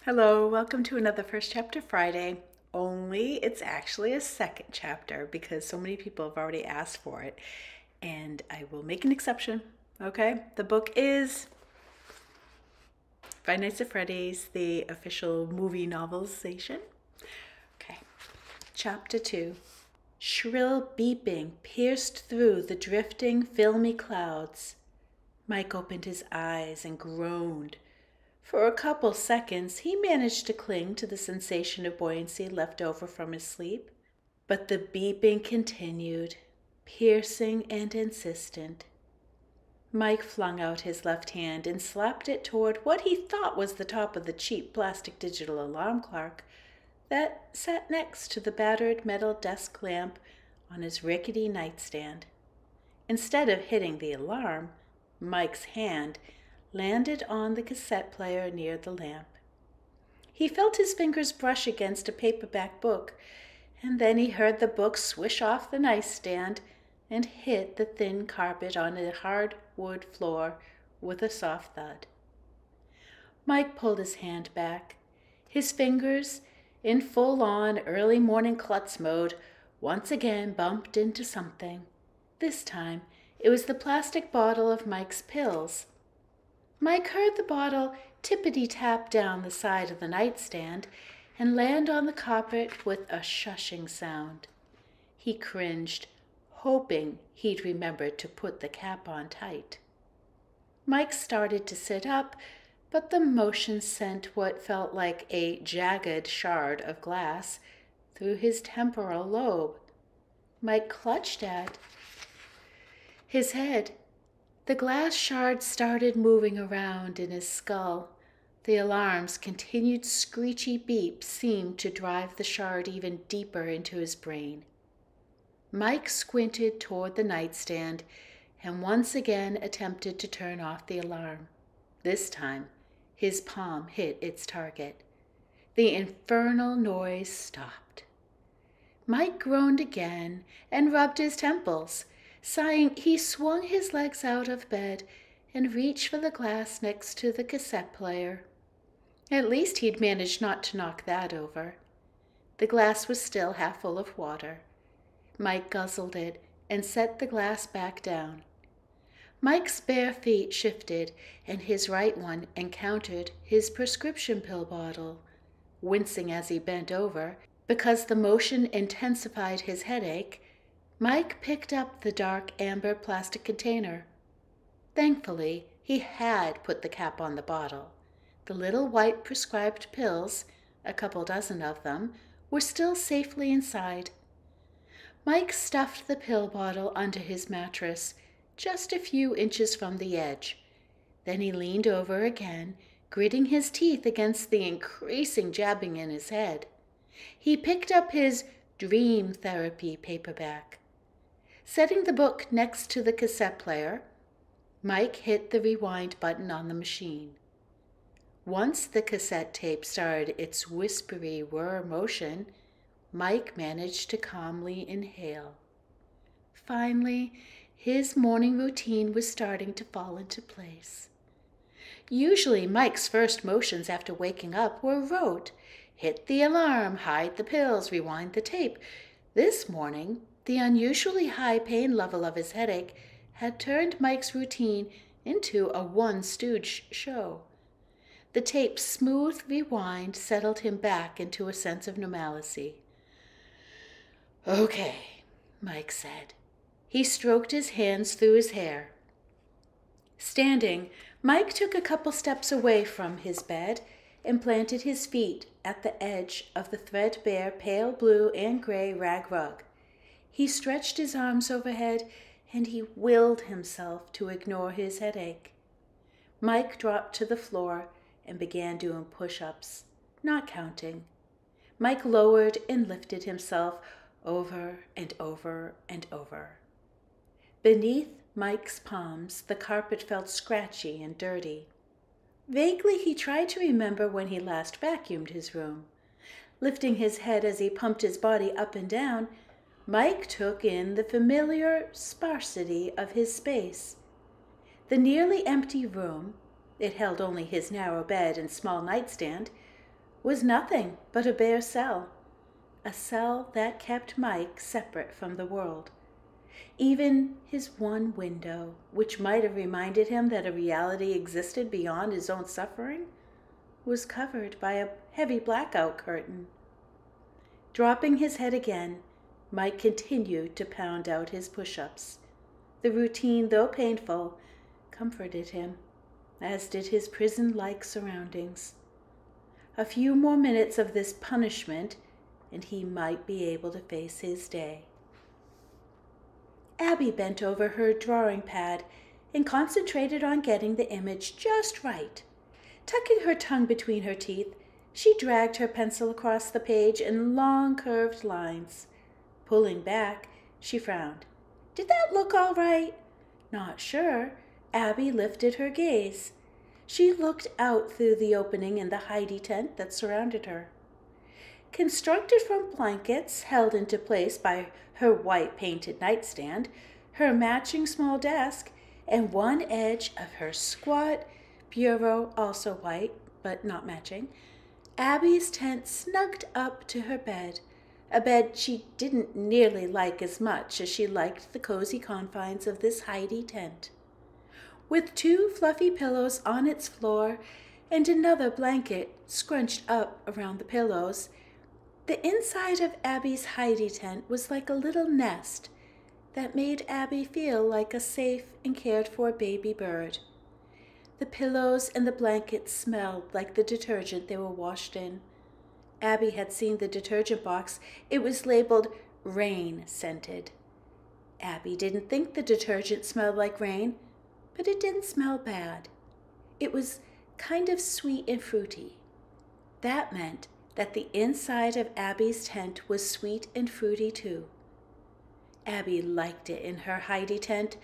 Hello, welcome to another First Chapter Friday. Only it's actually a second chapter because so many people have already asked for it, and I will make an exception. Okay, the book is Five Nights at Freddy's, the official movie novelization. Okay, Chapter 2. Shrill beeping pierced through the drifting, filmy clouds. Mike opened his eyes and groaned. For a couple seconds, he managed to cling to the sensation of buoyancy left over from his sleep. But the beeping continued, piercing and insistent. Mike flung out his left hand and slapped it toward what he thought was the top of the cheap plastic digital alarm clock that sat next to the battered metal desk lamp on his rickety nightstand. Instead of hitting the alarm, Mike's hand landed on the cassette player near the lamp. He felt his fingers brush against a paperback book, and then he heard the book swish off the nightstand and hit the thin carpet on a hard wood floor with a soft thud. Mike pulled his hand back. His fingers, in full-on early morning klutz mode, once again bumped into something. This time, it was the plastic bottle of Mike's pills. Mike heard the bottle tippity-tap down the side of the nightstand and land on the carpet with a shushing sound. He cringed, hoping he'd remembered to put the cap on tight. Mike started to sit up, but the motion sent what felt like a jagged shard of glass through his temporal lobe. Mike clutched at his head. The glass shard started moving around in his skull. The alarm's continued screechy beep seemed to drive the shard even deeper into his brain. Mike squinted toward the nightstand and once again attempted to turn off the alarm. This time, his palm hit its target. The infernal noise stopped. Mike groaned again and rubbed his temples. Sighing, he swung his legs out of bed and reached for the glass next to the cassette player. At least he'd managed not to knock that over. The glass was still half full of water. Mike guzzled it and set the glass back down. Mike's bare feet shifted, and his right one encountered his prescription pill bottle. Wincing as he bent over, because the motion intensified his headache, Mike picked up the dark amber plastic container. Thankfully, he had put the cap on the bottle. The little white prescribed pills, a couple dozen of them, were still safely inside. Mike stuffed the pill bottle under his mattress, just a few inches from the edge. Then he leaned over again, gritting his teeth against the increasing jabbing in his head. He picked up his Dream Therapy paperback. Setting the book next to the cassette player, Mike hit the rewind button on the machine. Once the cassette tape started its whispery whir motion, Mike managed to calmly inhale. Finally, his morning routine was starting to fall into place. Usually, Mike's first motions after waking up were rote. Hit the alarm, hide the pills, rewind the tape. This morning, the unusually high pain level of his headache had turned Mike's routine into a one-stooge show. The tape's smooth rewind settled him back into a sense of normalcy. "Okay," Mike said. He stroked his hands through his hair. Standing, Mike took a couple steps away from his bed and planted his feet at the edge of the threadbare pale blue and gray rag rug. He stretched his arms overhead, and he willed himself to ignore his headache. Mike dropped to the floor and began doing push-ups, not counting. Mike lowered and lifted himself over and over and over. Beneath Mike's palms, the carpet felt scratchy and dirty. Vaguely, he tried to remember when he last vacuumed his room. Lifting his head as he pumped his body up and down, Mike took in the familiar sparsity of his space. The nearly empty room, it held only his narrow bed and small nightstand, was nothing but a bare cell, a cell that kept Mike separate from the world. Even his one window, which might have reminded him that a reality existed beyond his own suffering, was covered by a heavy blackout curtain. Dropping his head again, Mike continued to pound out his push-ups. The routine, though painful, comforted him, as did his prison-like surroundings. A few more minutes of this punishment, and he might be able to face his day. Abby bent over her drawing pad and concentrated on getting the image just right. Tucking her tongue between her teeth, she dragged her pencil across the page in long curved lines. Pulling back, she frowned. Did that look all right? Not sure. Abby lifted her gaze. She looked out through the opening in the hidey tent that surrounded her. Constructed from blankets held into place by her white painted nightstand, her matching small desk, and one edge of her squat bureau, also white but not matching, Abby's tent snugged up to her bed, a bed she didn't nearly like as much as she liked the cozy confines of this hidey tent. With 2 fluffy pillows on its floor and another blanket scrunched up around the pillows, the inside of Abby's hidey tent was like a little nest that made Abby feel like a safe and cared-for baby bird. The pillows and the blankets smelled like the detergent they were washed in. Abby had seen the detergent box. It was labeled rain-scented. Abby didn't think the detergent smelled like rain, but it didn't smell bad. It was kind of sweet and fruity. That meant that the inside of Abby's tent was sweet and fruity too. Abby liked it in her hidey tent.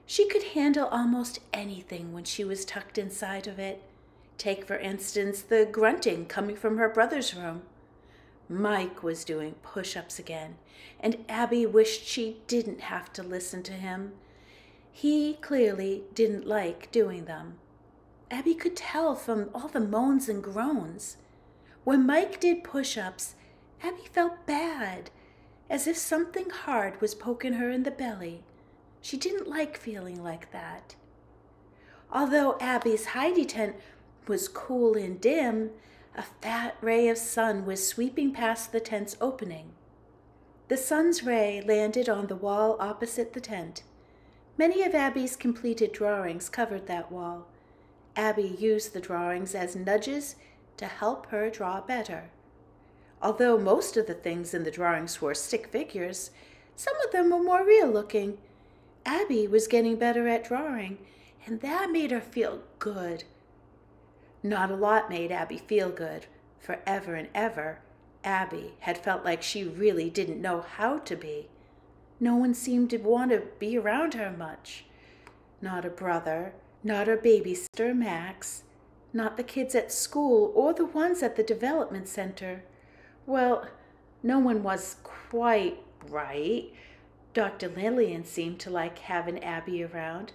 She could handle almost anything when she was tucked inside of it. Take, for instance, the grunting coming from her brother's room. Mike was doing push-ups again, and Abby wished she didn't have to listen to him. He clearly didn't like doing them. Abby could tell from all the moans and groans. When Mike did push-ups, Abby felt bad, as if something hard was poking her in the belly. She didn't like feeling like that. Although Abby's hidey tent was cool and dim, a fat ray of sun was sweeping past the tent's opening. The sun's ray landed on the wall opposite the tent. Many of Abby's completed drawings covered that wall. Abby used the drawings as nudges to help her draw better. Although most of the things in the drawings were stick figures, some of them were more real-looking. Abby was getting better at drawing, and that made her feel good. Not a lot made Abby feel good. Forever and ever, Abby had felt like she really didn't know how to be. No one seemed to want to be around her much. Not a brother, not her babysitter, Max, not the kids at school or the ones at the development center. Well, no one was quite right. Dr. Lillian seemed to like having Abby around.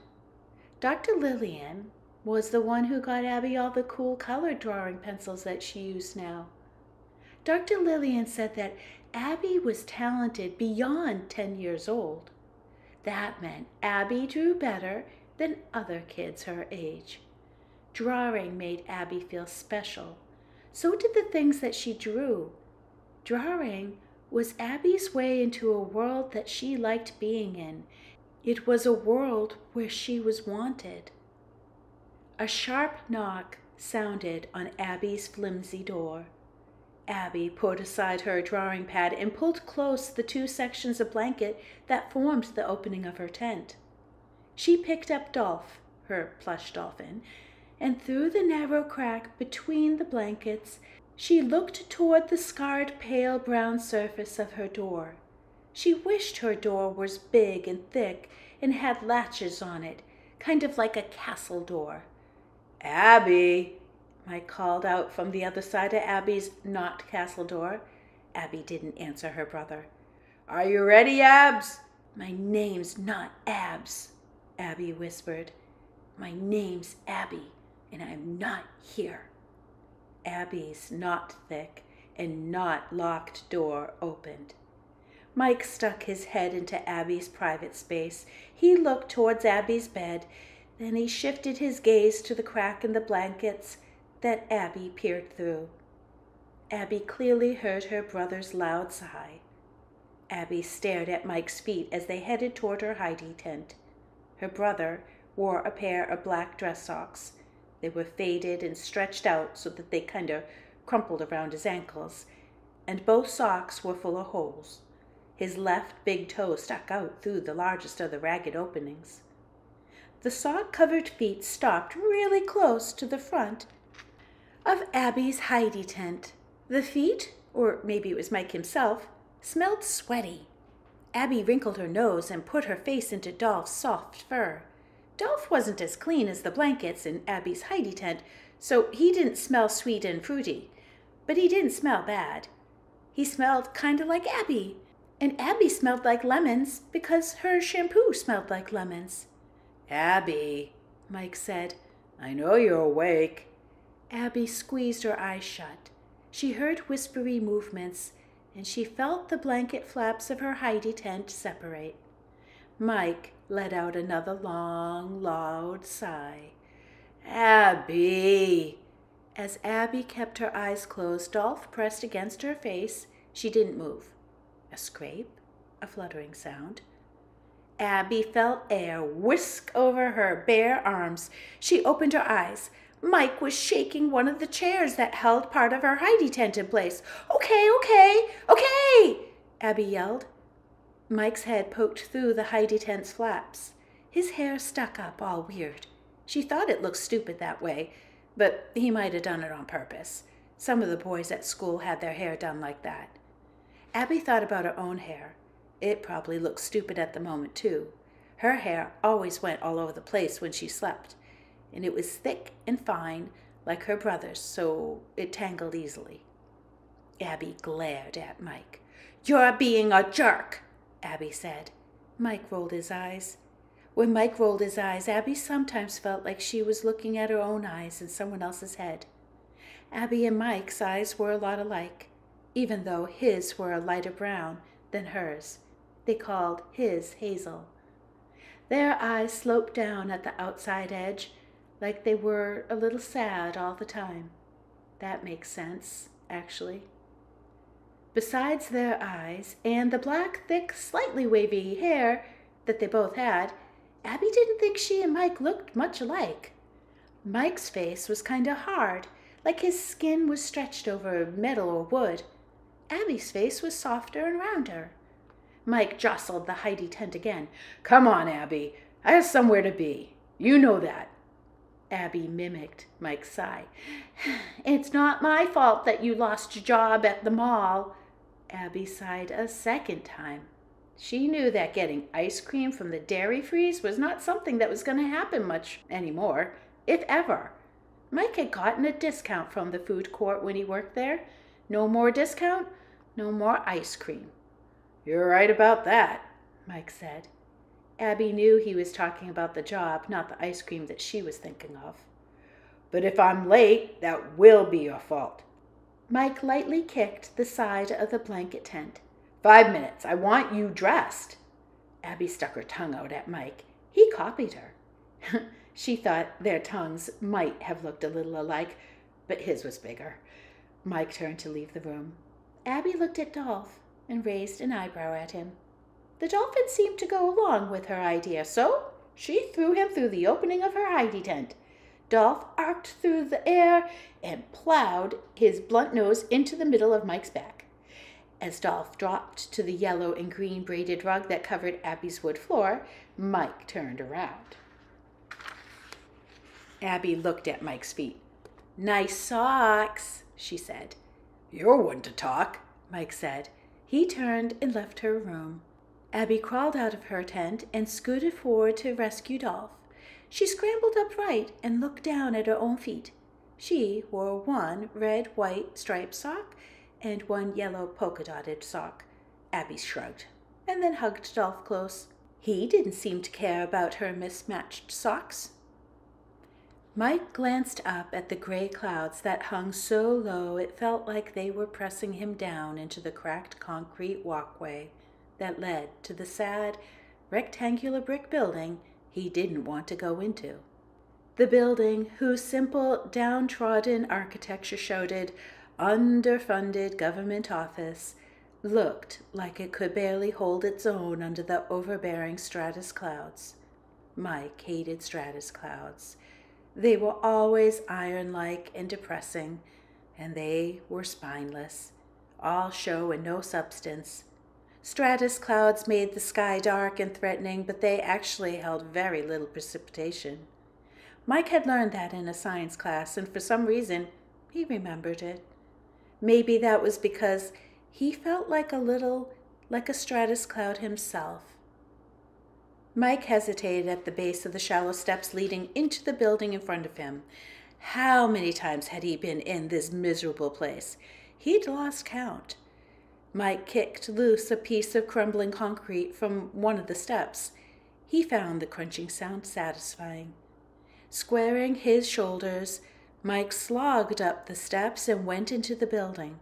Dr. Lillian was the one who got Abby all the cool colored drawing pencils that she used now. Dr. Lillian said that Abby was talented beyond 10 years old. That meant Abby drew better than other kids her age. Drawing made Abby feel special. So did the things that she drew. Drawing was Abby's way into a world that she liked being in. It was a world where she was wanted. A sharp knock sounded on Abby's flimsy door. Abby put aside her drawing pad and pulled close the 2 sections of blanket that formed the opening of her tent. She picked up Dolph, her plush dolphin, and through the narrow crack between the blankets, she looked toward the scarred pale brown surface of her door. She wished her door was big and thick and had latches on it, kind of like a castle door. "Abby!" Mike called out from the other side of Abby's not castle door. Abby didn't answer her brother. "Are you ready, Abs?" "My name's not Abs," Abby whispered. "My name's Abby, and I'm not here." Abby's not thick and not locked door opened. Mike stuck his head into Abby's private space. He looked towards Abby's bed. Then he shifted his gaze to the crack in the blankets that Abby peered through. Abby clearly heard her brother's loud sigh. Abby stared at Mike's feet as they headed toward her hidey tent. Her brother wore a pair of black dress socks. They were faded and stretched out so that they kind of crumpled around his ankles, and both socks were full of holes. His left big toe stuck out through the largest of the ragged openings. The sock-covered feet stopped really close to the front of Abby's hidey tent. The feet, or maybe it was Mike himself, smelled sweaty. Abby wrinkled her nose and put her face into Dolph's soft fur. Dolph wasn't as clean as the blankets in Abby's hidey tent, so he didn't smell sweet and fruity, but he didn't smell bad. He smelled kind of like Abby, and Abby smelled like lemons because her shampoo smelled like lemons. "Abby," Mike said, "I know you're awake." Abby squeezed her eyes shut. She heard whispery movements, and she felt the blanket flaps of her hidey tent separate. Mike let out another long, loud sigh. "Abby!" As Abby kept her eyes closed, Dolph pressed against her face. She didn't move. A scrape, a fluttering sound. Abby felt air whisk over her bare arms. She opened her eyes. Mike was shaking one of the chairs that held part of her hidey tent in place. "Okay, okay, okay!" Abby yelled. Mike's head poked through the hidey tent's flaps. His hair stuck up all weird. She thought it looked stupid that way, but he might have done it on purpose. Some of the boys at school had their hair done like that. Abby thought about her own hair. It probably looked stupid at the moment, too. Her hair always went all over the place when she slept, and it was thick and fine like her brother's, so it tangled easily. Abby glared at Mike. "You're being a jerk," Abby said. Mike rolled his eyes. When Mike rolled his eyes, Abby sometimes felt like she was looking at her own eyes in someone else's head. Abby and Mike's eyes were a lot alike, even though his were a lighter brown than hers. They called his hazel. Their eyes sloped down at the outside edge, like they were a little sad all the time. That makes sense, actually. Besides their eyes and the black, thick, slightly wavy hair that they both had, Abby didn't think she and Mike looked much alike. Mike's face was kind of hard, like his skin was stretched over metal or wood. Abby's face was softer and rounder. Mike jostled the hidey tent again. "Come on, Abby. I have somewhere to be. You know that." Abby mimicked Mike's sigh. "It's not my fault that you lost your job at the mall." Abby sighed a second time. She knew that getting ice cream from the dairy freeze was not something that was going to happen much anymore, if ever. Mike had gotten a discount from the food court when he worked there. No more discount, no more ice cream. "You're right about that," Mike said. Abby knew he was talking about the job, not the ice cream that she was thinking of. "But if I'm late, that will be your fault." Mike lightly kicked the side of the blanket tent. 5 minutes. I want you dressed." Abby stuck her tongue out at Mike. He copied her. She thought their tongues might have looked a little alike, but his was bigger. Mike turned to leave the room. Abby looked at Dolph and raised an eyebrow at him. The dolphin seemed to go along with her idea, so she threw him through the opening of her hidey tent. Dolph arced through the air and plowed his blunt nose into the middle of Mike's back. As Dolph dropped to the yellow and green braided rug that covered Abby's wood floor, Mike turned around. Abby looked at Mike's feet. "Nice socks," she said. "You're one to talk," Mike said. He turned and left her room. Abby crawled out of her tent and scooted forward to rescue Dolph. She scrambled upright and looked down at her own feet. She wore one red-white striped sock and one yellow polka-dotted sock. Abby shrugged and then hugged Dolph close. He didn't seem to care about her mismatched socks. Mike glanced up at the gray clouds that hung so low it felt like they were pressing him down into the cracked concrete walkway that led to the sad, rectangular brick building he didn't want to go into. The building, whose simple, downtrodden architecture showed underfunded government office, looked like it could barely hold its own under the overbearing stratus clouds. Mike hated stratus clouds. They were always iron-like and depressing, and they were spineless, all show and no substance. Stratus clouds made the sky dark and threatening, but they actually held very little precipitation. Mike had learned that in a science class, and for some reason, he remembered it. Maybe that was because he felt like a stratus cloud himself. Mike hesitated at the base of the shallow steps leading into the building in front of him. How many times had he been in this miserable place? He'd lost count. Mike kicked loose a piece of crumbling concrete from one of the steps. He found the crunching sound satisfying. Squaring his shoulders, Mike slogged up the steps and went into the building.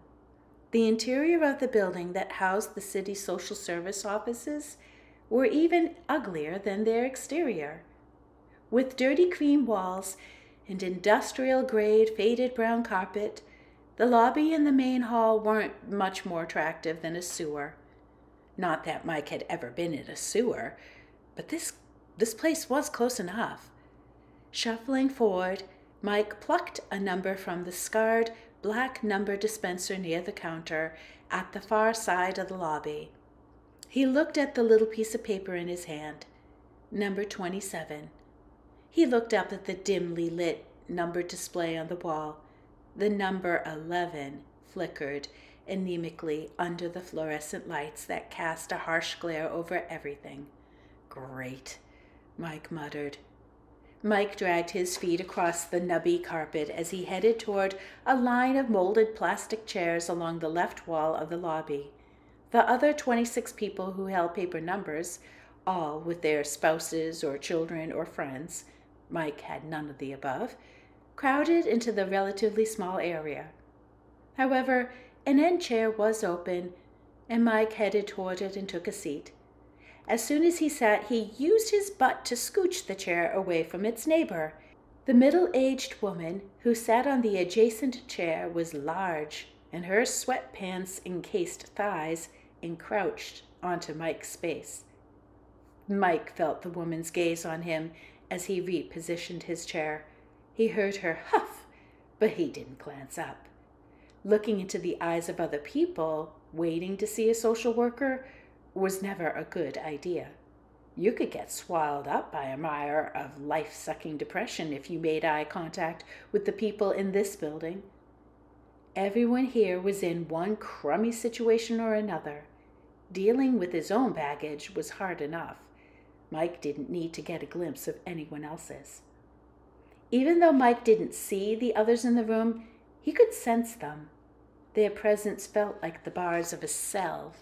The interior of the building that housed the city social service offices were even uglier than their exterior. With dirty cream walls and industrial-grade faded brown carpet, the lobby and the main hall weren't much more attractive than a sewer. Not that Mike had ever been in a sewer, but this place was close enough. Shuffling forward, Mike plucked a number from the scarred black number dispenser near the counter at the far side of the lobby. He looked at the little piece of paper in his hand. Number 27. He looked up at the dimly lit number display on the wall. The number 11 flickered anemically under the fluorescent lights that cast a harsh glare over everything. Great, Mike muttered. Mike dragged his feet across the nubby carpet as he headed toward a line of molded plastic chairs along the left wall of the lobby. The other 26 people who held paper numbers, all with their spouses or children or friends, Mike had none of the above, crowded into the relatively small area. However, an end chair was open, and Mike headed toward it and took a seat. As soon as he sat, he used his butt to scooch the chair away from its neighbor. The middle-aged woman who sat on the adjacent chair was large, and her sweatpants-encased thighs encroached onto Mike's space. Mike felt the woman's gaze on him as he repositioned his chair. He heard her huff, but he didn't glance up. Looking into the eyes of other people, waiting to see a social worker, was never a good idea. You could get swallowed up by a mire of life-sucking depression if you made eye contact with the people in this building. Everyone here was in one crummy situation or another. Dealing with his own baggage was hard enough. Mike didn't need to get a glimpse of anyone else's. Even though Mike didn't see the others in the room, he could sense them. Their presence felt like the bars of a cell.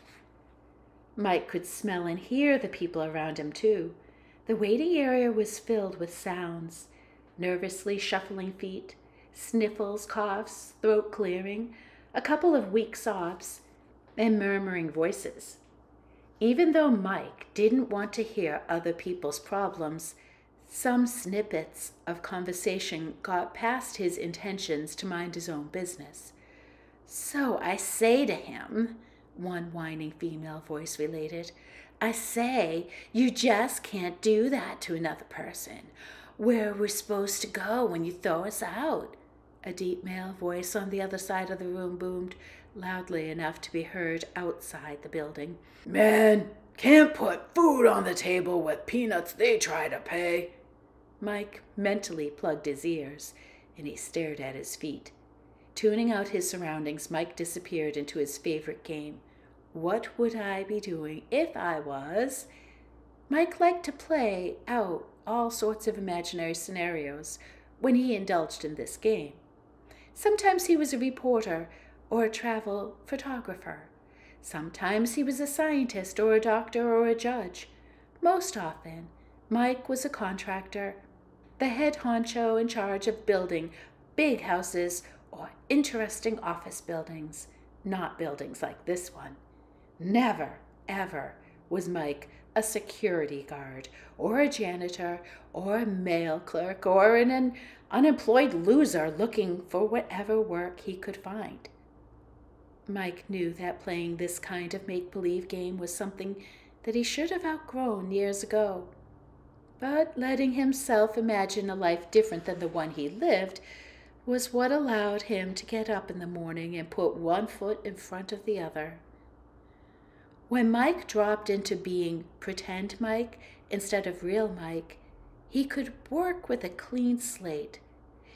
Mike could smell and hear the people around him, too. The waiting area was filled with sounds, nervously shuffling feet, sniffles, coughs, throat clearing, a couple of weak sobs, and murmuring voices. Even though Mike didn't want to hear other people's problems, some snippets of conversation got past his intentions to mind his own business. "So I say to him," one whining female voice related, "I say, you just can't do that to another person. Where are we supposed to go when you throw us out?" A deep male voice on the other side of the room boomed, loudly enough to be heard outside the building. "Man, can't put food on the table with peanuts they try to pay." Mike mentally plugged his ears, and he stared at his feet. Tuning out his surroundings, Mike disappeared into his favorite game. What would I be doing if I was? Mike liked to play out all sorts of imaginary scenarios when he indulged in this game. Sometimes he was a reporter or a travel photographer. Sometimes he was a scientist or a doctor or a judge. Most often, Mike was a contractor. the head honcho in charge of building big houses or interesting office buildings, not buildings like this one. Never, ever was Mike a security guard or a janitor or a mail clerk or an unemployed loser looking for whatever work he could find. Mike knew that playing this kind of make-believe game was something that he should have outgrown years ago. But letting himself imagine a life different than the one he lived was what allowed him to get up in the morning and put one foot in front of the other. When Mike dropped into being pretend Mike instead of real Mike, he could work with a clean slate.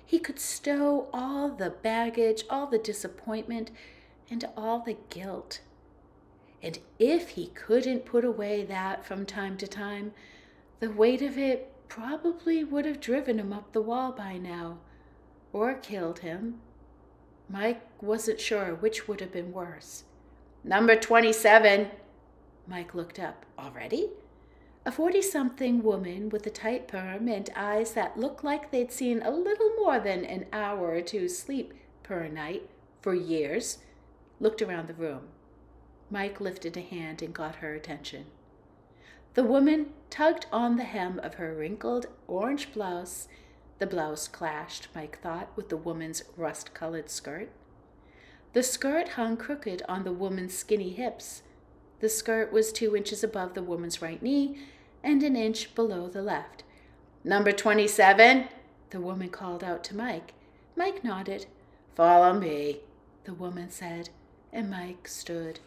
He could stow all the baggage, all the disappointment, and all the guilt. And if he couldn't put away that from time to time, the weight of it probably would have driven him up the wall by now, or killed him. Mike wasn't sure which would have been worse. "Number 27. Mike looked up. "Already?" A 40-something woman with a tight perm and eyes that looked like they'd seen a little more than an hour or two's sleep per night for years looked around the room. Mike lifted a hand and got her attention. The woman tugged on the hem of her wrinkled orange blouse. The blouse clashed, Mike thought, with the woman's rust-colored skirt. The skirt hung crooked on the woman's skinny hips. The skirt was 2 inches above the woman's right knee and an inch below the left. "Number 27, the woman called out to Mike. Mike nodded. "Follow me," the woman said, and Mike stood.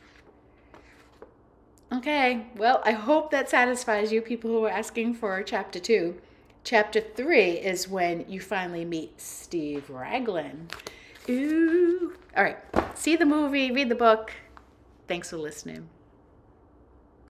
Okay, well, I hope that satisfies you people who are asking for Chapter 2. Chapter 3 is when you finally meet Steve Raglan. Ooh. All right, see the movie, read the book. Thanks for listening.